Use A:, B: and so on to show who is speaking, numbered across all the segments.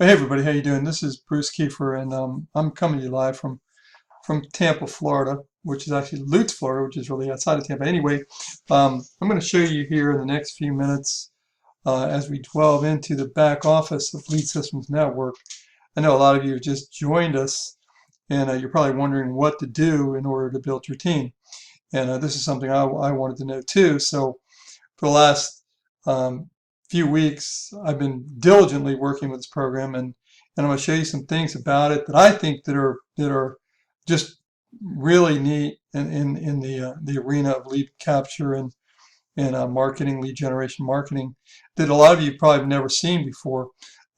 A: Hey everybody, how you doing? This is Bruce Kiefer, and I'm coming to you live from Tampa, Florida, which is actually Lutz, Florida, which is really outside of Tampa. Anyway, I'm going to show you here in the next few minutes as we delve into the back office of Lead Systems Network. I know a lot of you have just joined us, and you're probably wondering what to do in order to build your team. And this is something I wanted to know too. So for the last um, few weeks, I've been diligently working with this program, and I'm going to show you some things about it that I think that are just really neat in the arena of lead capture and marketing, lead generation marketing, that a lot of you probably have never seen before,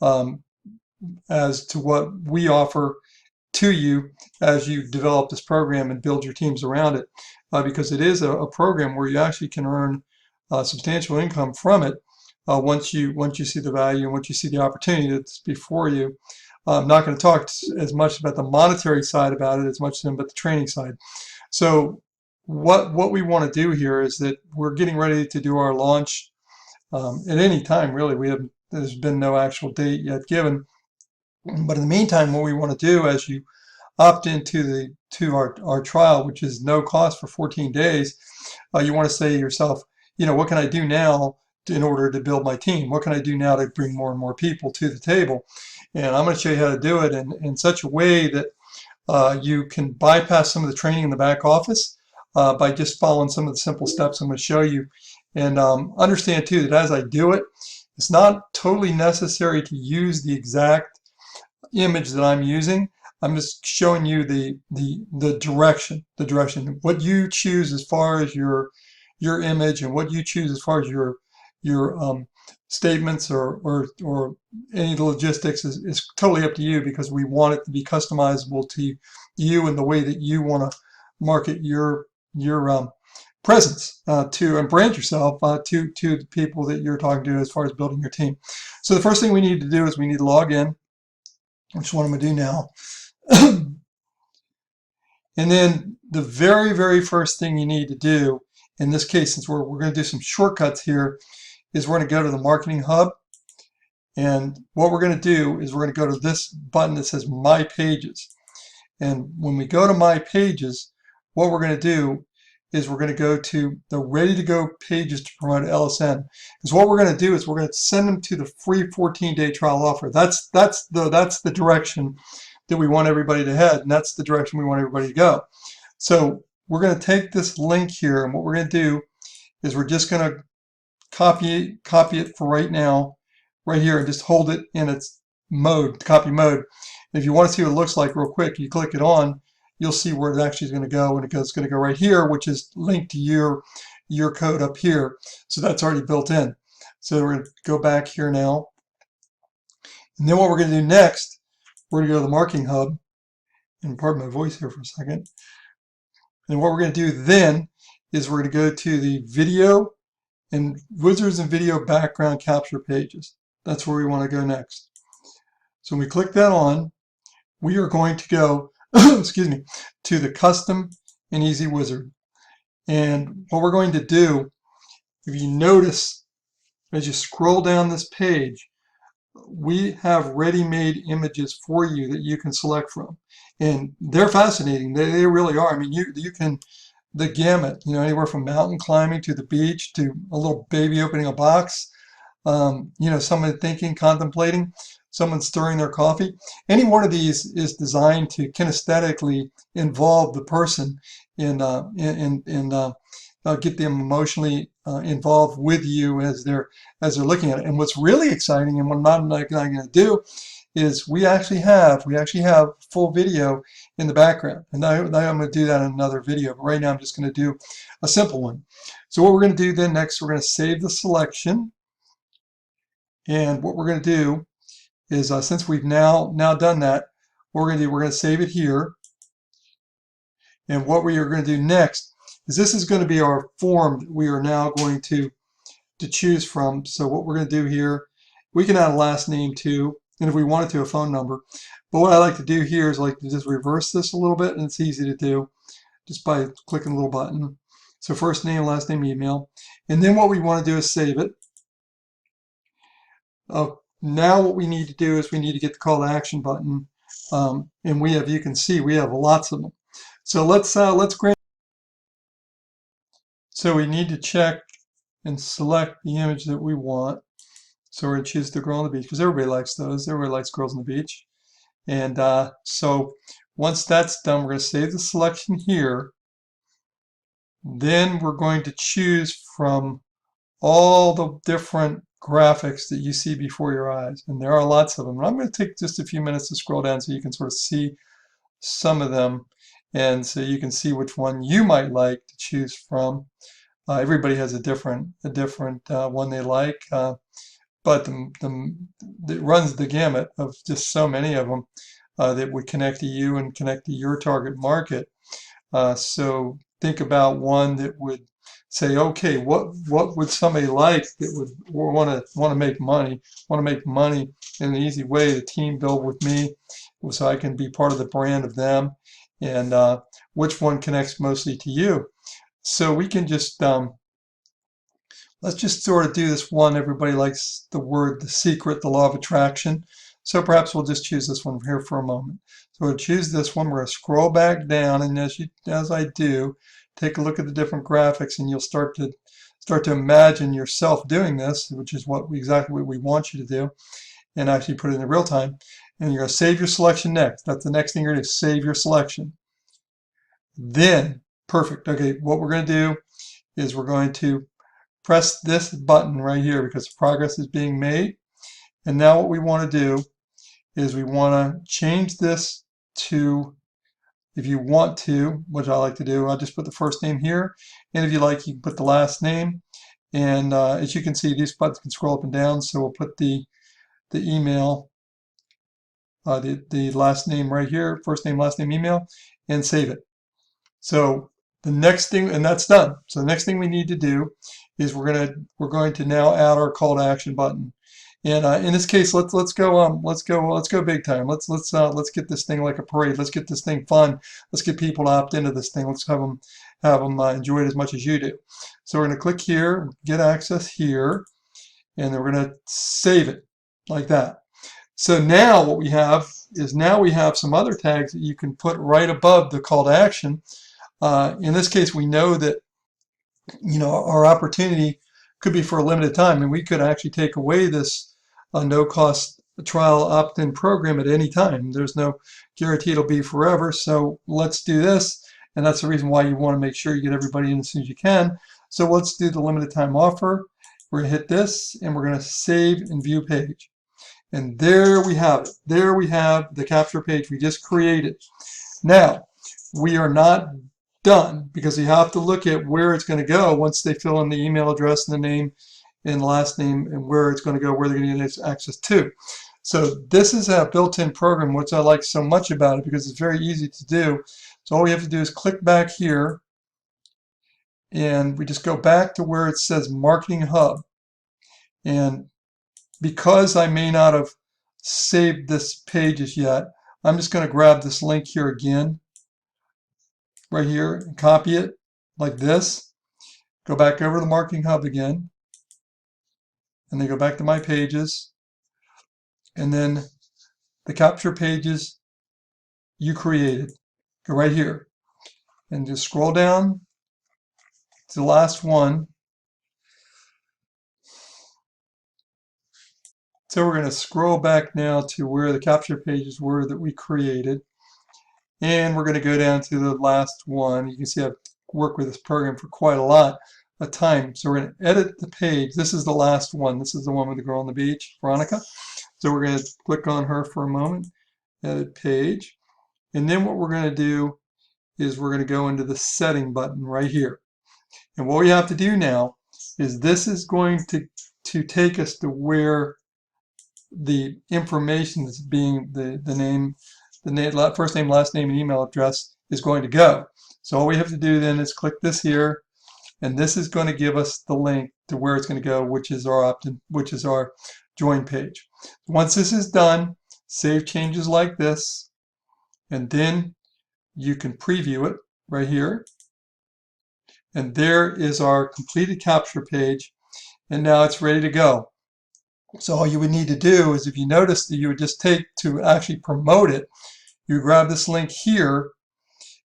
A: um, as to what we offer to you as you develop this program and build your teams around it, because it is a program where you actually can earn substantial income from it once you see the value and once you see the opportunity that's before you. I'm not going to talk as much about the monetary side about it as much as about the training side. So what we want to do here is that we're getting ready to do our launch at any time, really. There's been no actual date yet given, but in the meantime, what we want to do as you opt into our trial, which is no cost for 14 days, you want to say to yourself, what can I do now in order to build my team? What can I do now to bring more and more people to the table? And I'm going to show you how to do it in such a way that you can bypass some of the training in the back office by just following some of the simple steps I'm going to show you. And understand too that as I do it, it's not totally necessary to use the exact image that I'm using. I'm just showing you the direction. What you choose as far as your image and what you choose as far as your statements or any of the logistics is totally up to you, because we want it to be customizable to you in the way that you want to market your presence to and brand yourself to the people that you're talking to as far as building your team. So the first thing we need to do is we need to log in, which is what I'm going to do now. And then the very first thing you need to do, in this case, since we're going to do some shortcuts here, is we're going to go to the Marketing Hub. And what we're going to do is we're going to go to this button that says My Pages. And when we go to My Pages, what we're going to do is we're going to go to the Ready to Go pages to promote LSN. Because what we're going to do is we're going to send them to the free 14-day trial offer. That's the direction that we want everybody to head, and that's the direction we want everybody to go. So we're going to take this link here, and what we're going to do is we're just going to copy it for right now, right here, and just hold it in its mode, copy mode. If you want to see what it looks like real quick, you click it on, you'll see where it actually is going to go, and it's going to go right here, which is linked to your code up here. So that's already built in. So we're going to go back here now, and then what we're going to do next, we're going to go to the Marketing Hub, and pardon my voice here for a second. And what we're going to do then is we're going to go to the video and Wizards and Video background capture pages. That's where we want to go next. So when we click that on, we are going to go, excuse me, to the Custom and Easy Wizard. And what we're going to do, if you notice, as you scroll down this page, we have ready-made images for you that you can select from, and they're fascinating. They really are. I mean, you can, the gamut, anywhere from mountain climbing to the beach to a little baby opening a box, someone thinking, contemplating, someone stirring their coffee. Any one of these is designed to kinesthetically involve the person get them emotionally involved with you as they're looking at it. And what's really exciting, and what I'm not going to do, is we actually have full video in the background. And I'm going to do that in another video. But right now I'm just going to do a simple one. So what we're going to do then next, we're going to save the selection. And what we're going to do is, since we've now done that, what we're going to do, we're going to save it here. And what we are going to do next is this is going to be our form that we are now going to choose from. So what we're going to do here, we can add a last name too, and if we wanted to, a phone number. But what I like to do here is I like to just reverse this a little bit, and it's easy to do just by clicking a little button. So first name, last name, email. And then what we want to do is save it. Now what we need to do is we need to get the call to action button, and we have, you can see, we have lots of them. So let's grant. So we need to check and select the image that we want. So we're going to choose the girl on the beach because everybody likes those. Everybody likes girls on the beach. And so once that's done, we're going to save the selection here. Then we're going to choose from all the different graphics that you see before your eyes. And there are lots of them. And I'm going to take just a few minutes to scroll down so you can sort of see some of them. And so you can see which one you might like to choose from. Everybody has a different one they like. But it runs the gamut of just so many of them that would connect to you and connect to your target market. So think about one that would say, okay, what would somebody like that would want to make money in an easy way to team build with me, so I can be part of the brand of them, and which one connects mostly to you. So we can just let's just sort of do this one. Everybody likes the word, the secret, the law of attraction. So perhaps we'll just choose this one here for a moment. So we'll choose this one. We're going to scroll back down, and as I do, take a look at the different graphics, and you'll start to imagine yourself doing this, which is exactly what we want you to do, and actually put it in the real time. And you're going to save your selection next. That's the next thing you're going to do, save your selection. Then, perfect. Okay, what we're going to do is we're going to press this button right here because progress is being made. And now what we want to do is we want to change this to, if you want to, which I like to do, I'll just put the first name here. And if you like, you can put the last name. And as you can see, these buttons can scroll up and down. So we'll put the email, the last name right here, first name, last name, email, and save it. So the next thing, and that's done. So the next thing we need to do is we're going to now add our call to action button. And in this case, let's go big time. Let's get this thing like a parade. Let's get this thing fun. Let's get people to opt into this thing. Let's have them enjoy it as much as you do. So we're going to click here, get access here, and then we're going to save it like that. So now what we have is we have some other tags that you can put right above the call to action. In this case, we know that our opportunity could be for a limited time, and we could actually take away this no-cost trial opt-in program at any time. There's no guarantee it'll be forever, so let's do this, and that's the reason why you want to make sure you get everybody in as soon as you can. So let's do the limited time offer. We're going to hit this, and we're going to save and view page. And there we have it. There we have the capture page we just created. Now, we are not done because you have to look at where it's going to go once they fill in the email address and the name and last name and where it's going to go, where they're going to get access to. So this is a built-in program, which I like so much about it because it's very easy to do. So all we have to do is click back here, and we just go back to where it says Marketing Hub. And because I may not have saved this pages yet, I'm just going to grab this link here again, right here, and copy it like this. Go back over to the Marketing Hub again, and then go back to my pages, and then the capture pages you created. Go right here, and just scroll down to the last one. So we're going to scroll back now to where the capture pages were that we created. And we're going to go down to the last one. You can see I've worked with this program for quite a lot of time. So we're going to edit the page. This is the last one. This is the one with the girl on the beach, Veronica. So we're going to click on her for a moment, edit page. And then what we're going to do is we're going to go into the setting button right here. And what we have to do now is this is going to take us to where the information that's being the name, first name, last name, and email address is going to go. So all we have to do then is click this here, and this is going to give us the link to where it's going to go, which is our opt-in, which is our join page. Once this is done, save changes like this, and then you can preview it right here. And there is our completed capture page, and now it's ready to go. So all you would need to do is, if you notice, that you would just take to actually promote it, you grab this link here,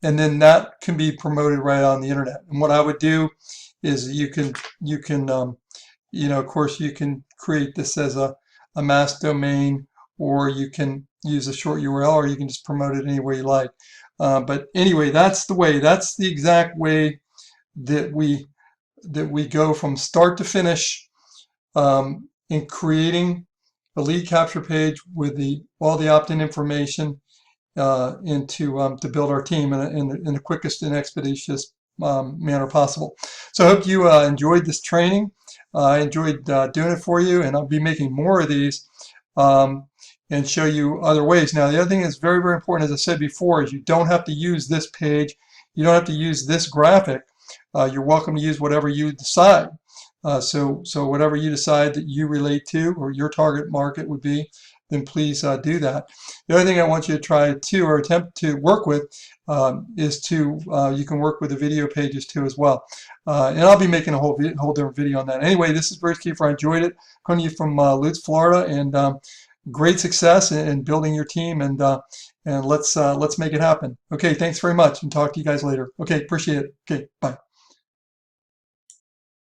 A: and then that can be promoted right on the internet. And what I would do is of course, you can create this as a mass domain, or you can use a short URL, or you can just promote it any way you like. But anyway, that's the exact way that we go from start to finish in creating a lead capture page with all the opt-in information to build our team in the quickest and expeditious manner possible. So I hope you enjoyed this training. I enjoyed doing it for you, and I'll be making more of these and show you other ways. Now, the other thing that's very, very important, as I said before, is you don't have to use this page. You don't have to use this graphic. You're welcome to use whatever you decide. So whatever you decide that you relate to, or your target market would be, then please do that. The other thing I want you to try to, or attempt to work with, is you can work with the video pages too as well. And I'll be making a whole different video on that. Anyway, this is Bruce Kiefer. I enjoyed it. Coming to you from Lutz, Florida, and great success in building your team, and let's make it happen. Okay, thanks very much, and talk to you guys later. Okay, appreciate it. Okay, bye.